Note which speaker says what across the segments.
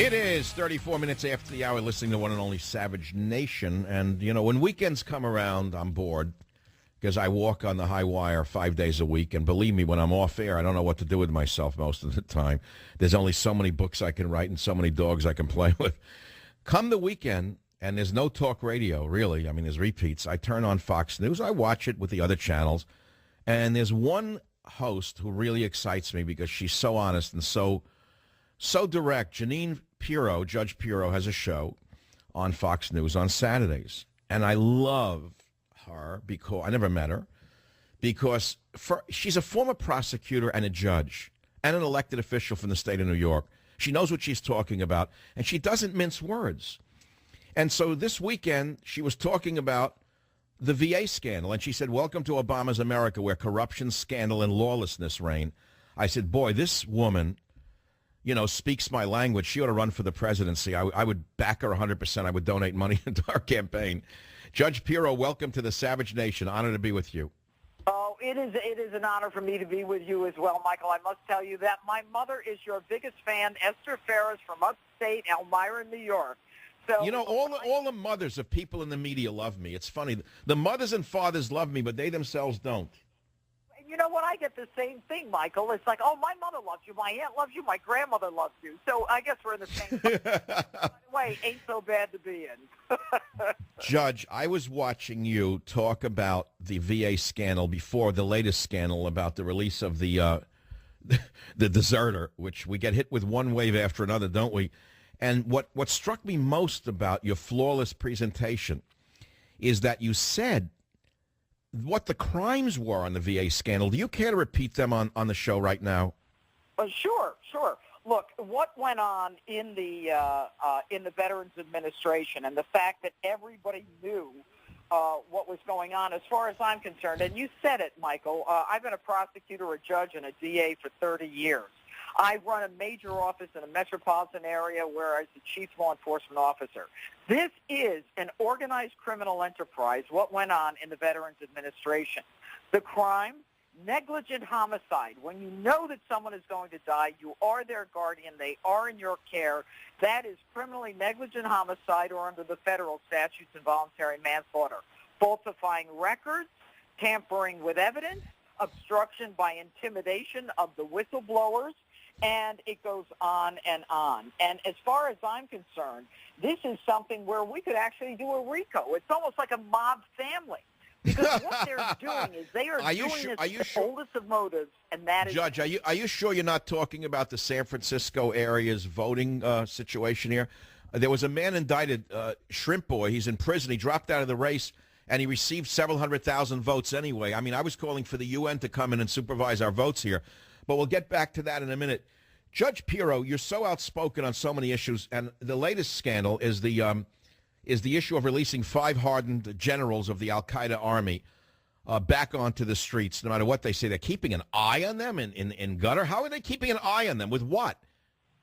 Speaker 1: It is 34 minutes after the hour, listening to one and only Savage Nation. And, you know, when weekends come around, I'm bored because I walk on the high wire 5 days a week. And believe me, when I'm off air, I don't know what to do with myself most of the time. There's only so many books I can write and so many dogs I can play with. Come the weekend, and there's no talk radio, really. I mean, there's repeats. I turn on Fox News. I watch it with the other channels. And there's one host who really excites me because she's so honest and so direct. Jeanine Pirro, Judge Pirro, has a show on Fox News on Saturdays. And I love her because I never met her, because she's a former prosecutor and a judge and an elected official from the state of New York. She knows what she's talking about, and she doesn't mince words. And so this weekend, she was talking about the VA scandal, and she said, "Welcome to Obama's America, where corruption, scandal, and lawlessness reign." I said, boy, this woman, you know, speaks my language. She ought to run for the presidency. I would back her 100%. I would donate money into our campaign. Judge Pirro, welcome to the Savage Nation. Honor to be with you.
Speaker 2: Oh, it is an honor for me to be with you as well, Michael. I must tell you that my mother is your biggest fan, Esther Ferris from upstate Elmira, New York. So,
Speaker 1: you know, all the mothers of people in the media love me. It's funny. The mothers and fathers love me, but they themselves don't.
Speaker 2: You know what? I get the same thing, Michael. It's like, oh, my mother loves you, my aunt loves you, my grandmother loves you. So I guess we're in the same By the way, ain't so bad to be in.
Speaker 1: Judge, I was watching you talk about the VA scandal before the latest scandal about the release of the deserter, which we get hit with one wave after another, don't we? And what struck me most about your flawless presentation is that you said what the crimes were on the VA scandal. Do you care to repeat them on the show right now?
Speaker 2: Sure. Look, what went on in the Veterans Administration and the fact that everybody knew what was going on, as far as I'm concerned, and you said it, Michael, I've been a prosecutor, a judge, and a DA for 30 years. I run a major office in a metropolitan area where I was the chief law enforcement officer. This is an organized criminal enterprise, what went on in the Veterans Administration. The crime, negligent homicide. When you know that someone is going to die, you are their guardian, they are in your care. That is criminally negligent homicide, or under the federal statutes, involuntary manslaughter. Falsifying records, tampering with evidence, obstruction by intimidation of the whistleblowers, and it goes on and on. And as far as I'm concerned, this is something where we could actually do a RICO. It's almost like a mob family. Because what they're doing is they are doing this with the oldest of motives, and that is...
Speaker 1: Judge, are you sure you're not talking about the San Francisco area's voting situation here? There was a man indicted, Shrimp Boy. He's in prison. He dropped out of the race, and he received several 100,000 votes anyway. I mean, I was calling for the UN to come in and supervise our votes here. But we'll get back to that in a minute. Judge Pirro, you're so outspoken on so many issues, and the latest scandal is the issue of releasing 5 hardened generals of the Al-Qaeda army back onto the streets, no matter what they say. They're keeping an eye on them in Gutter. How are they keeping an eye on them? With what?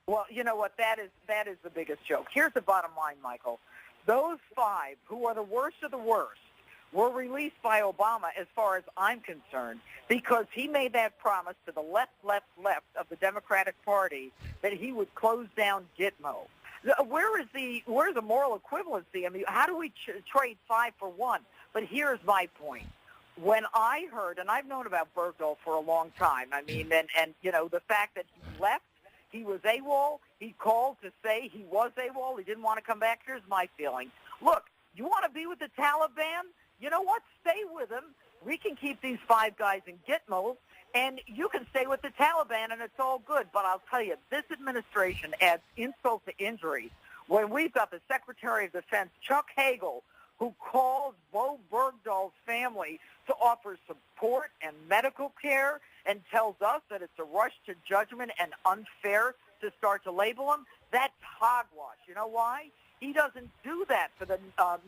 Speaker 2: Well, you know what? That is the biggest joke. Here's the bottom line, Michael. Those 5, who are the worst of the worst, were released by Obama, as far as I'm concerned, because he made that promise to the left of the Democratic Party that he would close down Gitmo. Where's the moral equivalency? I mean, how do we trade 5 for 1? But here's my point. When I heard, and I've known about Bergdahl for a long time, I mean, and you know, the fact that he left, he was AWOL, he called to say he was AWOL, he didn't want to come back. Here's my feeling. Look, you want to be with the Taliban? You know what? Stay with them. We can keep these 5 guys in Gitmo, and you can stay with the Taliban, and it's all good. But I'll tell you, this administration adds insult to injury when we've got the Secretary of Defense, Chuck Hagel, who calls Bo Bergdahl's family to offer support and medical care and tells us that it's a rush to judgment and unfair to start to label him. That's hogwash. You know why? He doesn't do that for the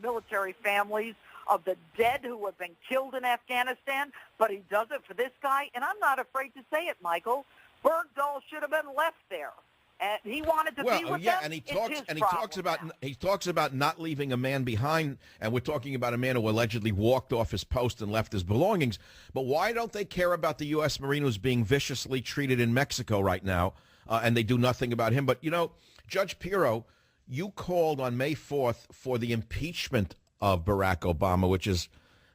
Speaker 2: military families of the dead who have been killed in Afghanistan, but he does it for this guy. And I'm not afraid to say it, Michael. Bergdahl should have been left there. And he wanted to be with them.
Speaker 1: And he talks about not leaving a man behind, and we're talking about a man who allegedly walked off his post and left his belongings. But why don't they care about the U.S. Marine who's being viciously treated in Mexico right now, and they do nothing about him? But, you know, Judge Pirro, you called on May 4th for the impeachment of Barack Obama, which is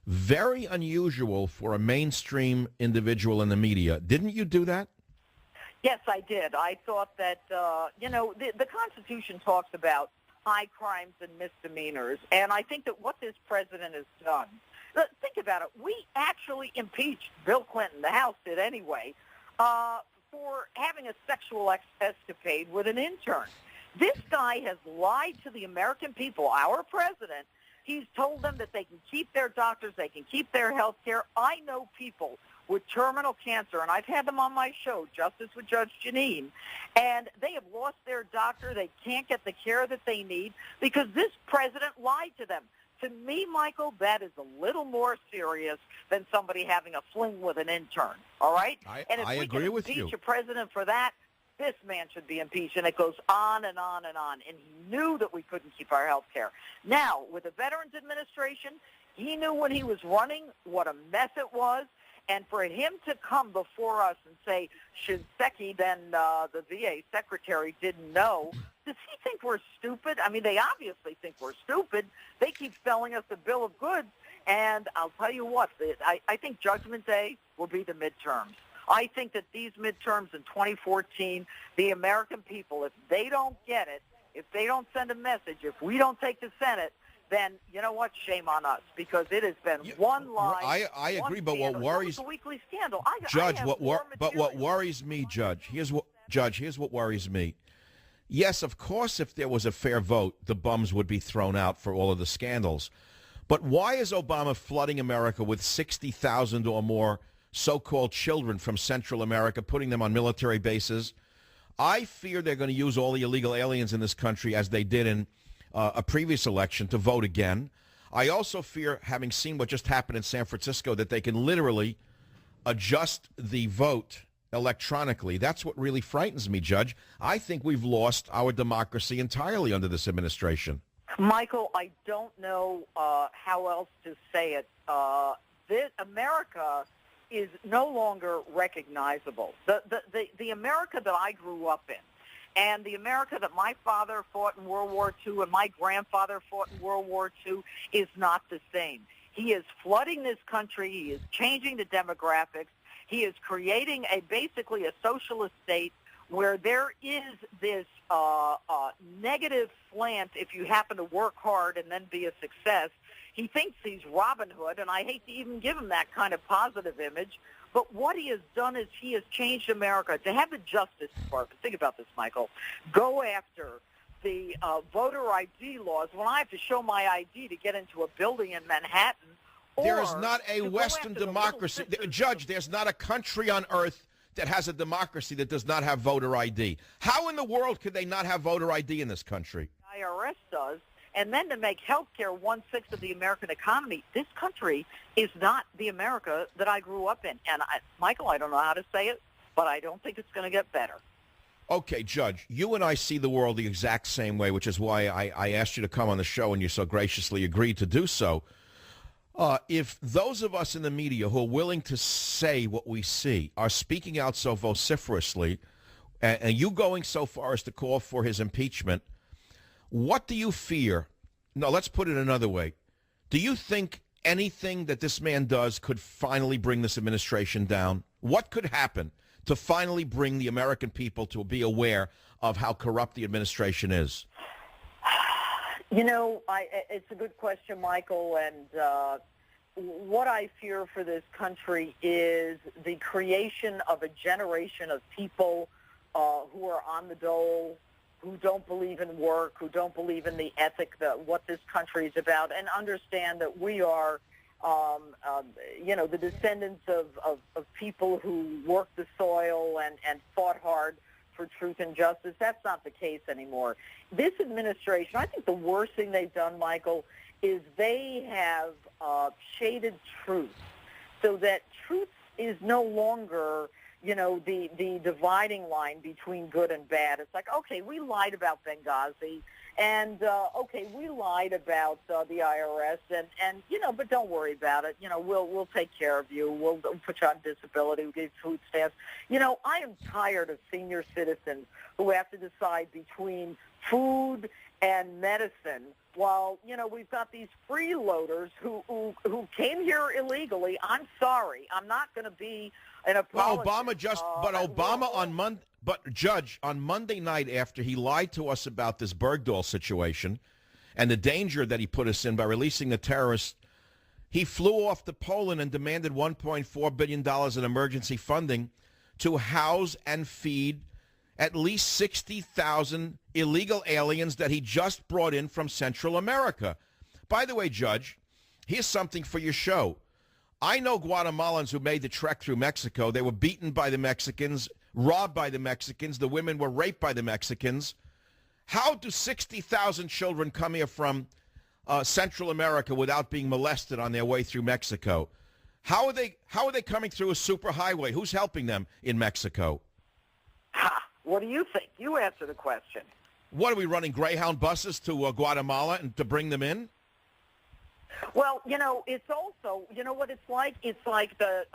Speaker 1: very unusual for a mainstream individual in the media. Didn't you do that?
Speaker 2: Yes, I did. I thought that, the Constitution talks about high crimes and misdemeanors, and I think that what this president has done, think about it, we actually impeached Bill Clinton, the House did anyway, for having a sexual escapade with an intern. This guy has lied to the American people, our president. He's told them that they can keep their doctors, they can keep their health care. I know people with terminal cancer, and I've had them on my show, Justice with Judge Jeanine, and they have lost their doctor. They can't get the care that they need because this president lied to them. To me, Michael, that is a little more serious than somebody having a fling with an intern, all right? And if
Speaker 1: I
Speaker 2: we
Speaker 1: agree
Speaker 2: can
Speaker 1: with
Speaker 2: impeach
Speaker 1: you.
Speaker 2: a president for that, this man should be impeached, and it goes on and on and on. And he knew that we couldn't keep our health care. Now, with the Veterans Administration, he knew when he was running what a mess it was. And for him to come before us and say, Shinseki, then the VA secretary, didn't know, does he think we're stupid? I mean, they obviously think we're stupid. They keep selling us a bill of goods. And I'll tell you what, I think Judgment Day will be the midterms. I think that these midterms in 2014, the American people, if they don't get it, if they don't send a message, if we don't take the Senate, then you know what? Shame on us, because it has been one lie.
Speaker 1: I agree, but what worries
Speaker 2: a weekly scandal.
Speaker 1: Judge, what worries me, Judge, here's what worries me. Yes, of course, if there was a fair vote, the bums would be thrown out for all of the scandals. But why is Obama flooding America with 60,000 or more so-called children from Central America, putting them on military bases? I fear they're going to use all the illegal aliens in this country, as they did in a previous election, to vote again. I also fear, having seen what just happened in San Francisco, that they can literally adjust the vote electronically. That's what really frightens me, Judge. I think we've lost our democracy entirely under this administration.
Speaker 2: Michael, I don't know how else to say it. This America is no longer recognizable. The America that I grew up in, and the America that my father fought in World War II and my grandfather fought in World War II, is not the same. He is flooding this country. He is changing the demographics. He is creating basically a socialist state where there is this negative slant if you happen to work hard and then be a success. He thinks he's Robin Hood, and I hate to even give him that kind of positive image. But what he has done is he has changed America. To have the Justice Department, think about this, Michael, go after the voter ID laws when I have to show my ID to get into a building in Manhattan.
Speaker 1: There is not a Western democracy. Judge, there's not a country on earth that has a democracy that does not have voter ID. How in the world could they not have voter ID in this country?
Speaker 2: IRS does. And then to make health care 1/6 of the American economy, this country is not the America that I grew up in. And, Michael, I don't know how to say it, but I don't think it's going to get better.
Speaker 1: Okay, Judge, you and I see the world the exact same way, which is why I asked you to come on the show, and you so graciously agreed to do so. If those of us in the media who are willing to say what we see are speaking out so vociferously, and you going so far as to call for his impeachment, what do you fear? No, let's put it another way. Do you think anything that this man does could finally bring this administration down? What could happen to finally bring the American people to be aware of how corrupt the administration is?
Speaker 2: You know, it's a good question, Michael, and what I fear for this country is the creation of a generation of people who are on the dole, who don't believe in work, who don't believe in the ethic, what this country is about, and understand that we are, the descendants of people who worked the soil and fought hard for truth and justice. That's not the case anymore. This administration, I think the worst thing they've done, Michael, is they have shaded truth so that truth is no longer, the dividing line between good and bad. It's like, okay, we lied about Benghazi, and okay, we lied about the IRS, and but don't worry about it. We'll take care of you. We'll put you on disability. We'll give you food stamps. I am tired of senior citizens who have to decide between food and medicine, while we've got these freeloaders who came here illegally. I'm sorry, I'm not going to be an apologist.
Speaker 1: Well, Judge, on Monday night after he lied to us about this Bergdahl situation and the danger that he put us in by releasing the terrorists, he flew off to Poland and demanded $1.4 billion in emergency funding to house and feed at least 60,000 illegal aliens that he just brought in from Central America. By the way, Judge, here's something for your show. I know Guatemalans who made the trek through Mexico. They were beaten by the Mexicans, robbed by the Mexicans. The women were raped by the Mexicans. How do 60,000 children come here from Central America without being molested on their way through Mexico? How are they coming through a superhighway? Who's helping them in Mexico?
Speaker 2: What do you think? You answer the question.
Speaker 1: What, are we running Greyhound buses to Guatemala and to bring them in?
Speaker 2: Well, it's also, what it's like? It's like the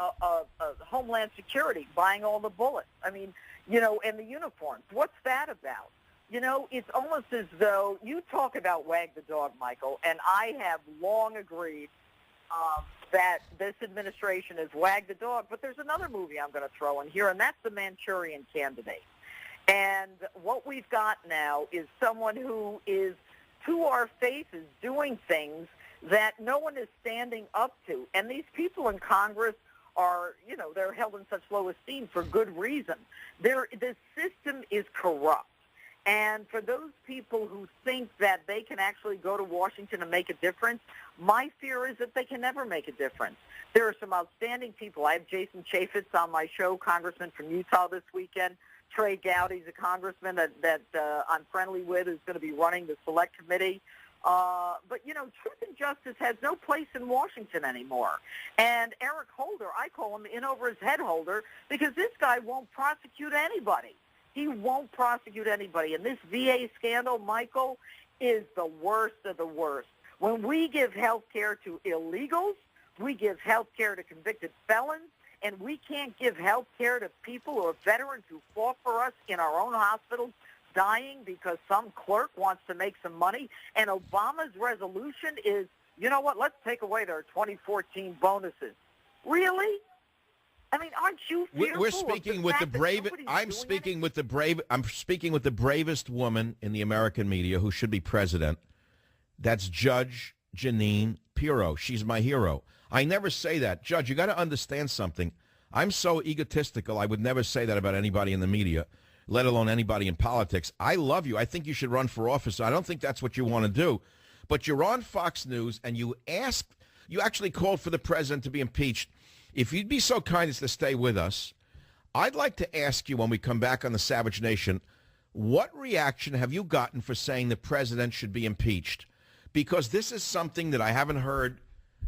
Speaker 2: Homeland Security buying all the bullets. I mean, and the uniforms. What's that about? It's almost as though you talk about wag the dog, Michael, and I have long agreed that this administration is wag the dog. But there's another movie I'm going to throw in here, and that's The Manchurian Candidate. And what we've got now is someone who is, to our faces, doing things that no one is standing up to. And these people in Congress are, they're held in such low esteem for good reason. The system is corrupt. And for those people who think that they can actually go to Washington and make a difference, my fear is that they can never make a difference. There are some outstanding people. I have Jason Chaffetz on my show, congressman from Utah this weekend. Trey Gowdy's a congressman that I'm friendly with, who's going to be running the select committee. But, truth and justice has no place in Washington anymore. And Eric Holder, I call him in over his head holder, because this guy won't prosecute anybody. He won't prosecute anybody. And this VA scandal, Michael, is the worst of the worst. When we give health care to illegals, we give health care to convicted felons, and we can't give health care to people who are veterans who fought for us in our own hospitals, dying because some clerk wants to make some money. And Obama's resolution is, let's take away their 2014 bonuses. Really? I mean, aren't you fearful?
Speaker 1: We're speaking with the brave. I'm speaking with the bravest woman in the American media who should be president. That's Judge Jeanine Pirro. She's my hero. I never say that. Judge, you got to understand something. I'm so egotistical, I would never say that about anybody in the media, let alone anybody in politics. I love you. I think you should run for office. I don't think that's what you want to do. But you're on Fox News, and you actually called for the president to be impeached. If you'd be so kind as to stay with us, I'd like to ask you when we come back on the Savage Nation, what reaction have you gotten for saying the president should be impeached? Because this is something that I haven't heard,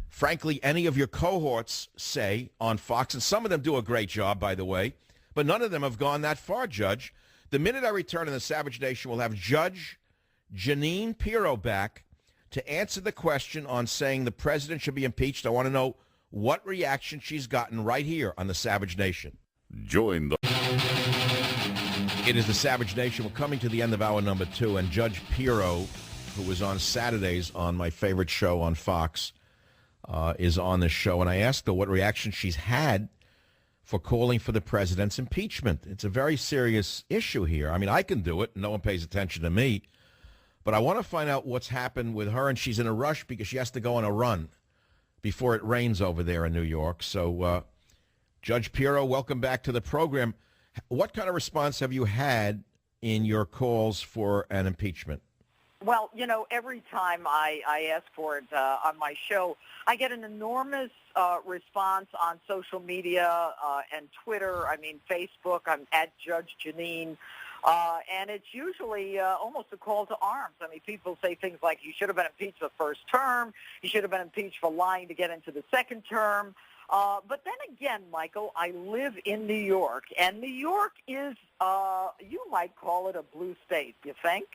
Speaker 1: frankly, any of your cohorts say on Fox, and some of them do a great job, by the way, but none of them have gone that far, Judge. The minute I return in the Savage Nation, we'll have Judge Jeanine Pirro back to answer the question on saying the president should be impeached. I want to know what reaction she's gotten right here on the Savage Nation.
Speaker 3: Join the...
Speaker 1: It is the Savage Nation. We're coming to the end of hour number 2, and Judge Pirro, who was on Saturdays on my favorite show on Fox, is on this show. And I asked her what reaction she's had for calling for the president's impeachment. It's a very serious issue here. I mean, I can do it. No one pays attention to me. But I want to find out what's happened with her, and she's in a rush because she has to go on a run before it rains over there in New York. So, Judge Pirro, welcome back to the program. What kind of response have you had in your calls for an impeachment?
Speaker 2: Well, every time I ask for it on my show, I get an enormous response on social media and Twitter. I mean, Facebook. I'm at Judge Jeanine. And it's usually almost a call to arms. I mean, people say things like, you should have been impeached the first term. You should have been impeached for lying to get into the second term. But then again, Michael, I live in New York, and New York is, you might call it a blue state, you think?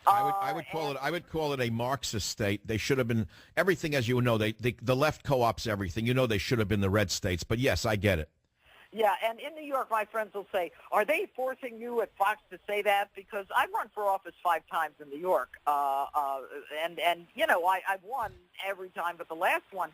Speaker 1: I would call it a Marxist state. They should have been everything, as you know. The left co-ops everything. You know, they should have been the red states. But yes, I get it.
Speaker 2: Yeah, and in New York, my friends will say, are they forcing you at Fox to say that? Because I've run for office 5 times in New York, and you know, I've won every time but the last one.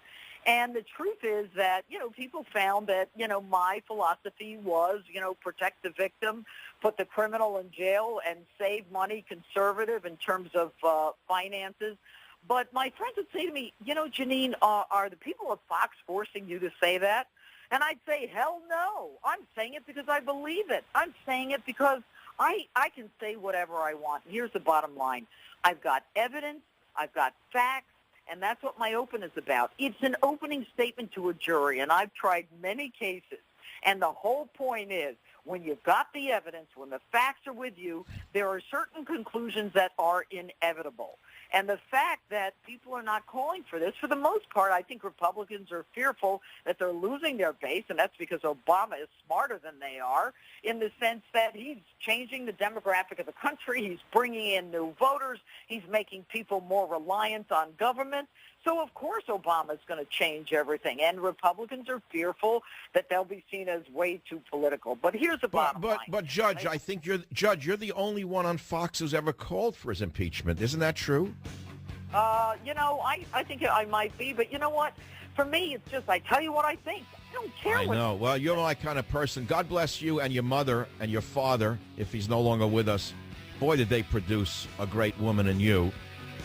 Speaker 2: And the truth is that, you know, people found that, you know, my philosophy was, you know, protect the victim, put the criminal in jail, and save money, conservative in terms of finances. But my friends would say to me, you know, Jeanine, are the people at Fox forcing you to say that? And I'd say, hell no. I'm saying it because I believe it. I'm saying it because I can say whatever I want. Here's the bottom line. I've got evidence. I've got facts. And that's what my open is about. It's an opening statement to a jury, and I've tried many cases. And the whole point is, when you've got the evidence, when the facts are with you, there are certain conclusions that are inevitable. And the fact that people are not calling for this, for the most part, I think Republicans are fearful that they're losing their base, and that's because Obama is smarter than they are, in the sense that he's changing the demographic of the country. He's bringing in new voters. He's making people more reliant on government. So, of course, Obama's going to change everything. And Republicans are fearful that they'll be seen as way too political. But here's the bottom line.
Speaker 1: But Judge, I think you're the only one on Fox who's ever called for his impeachment. Isn't that true?
Speaker 2: You know, I think I might be. But you know what? For me, it's just I tell you what I think. I don't care.
Speaker 1: I know. Well, you're my kind of person. God bless you and your mother and your father, if he's no longer with us. Boy, did they produce a great woman in you.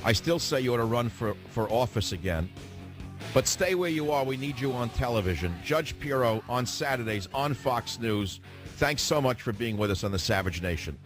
Speaker 1: I still say you ought to run for office again. But stay where you are. We need you on television. Judge Pirro on Saturdays on Fox News. Thanks so much for being with us on the Savage Nation.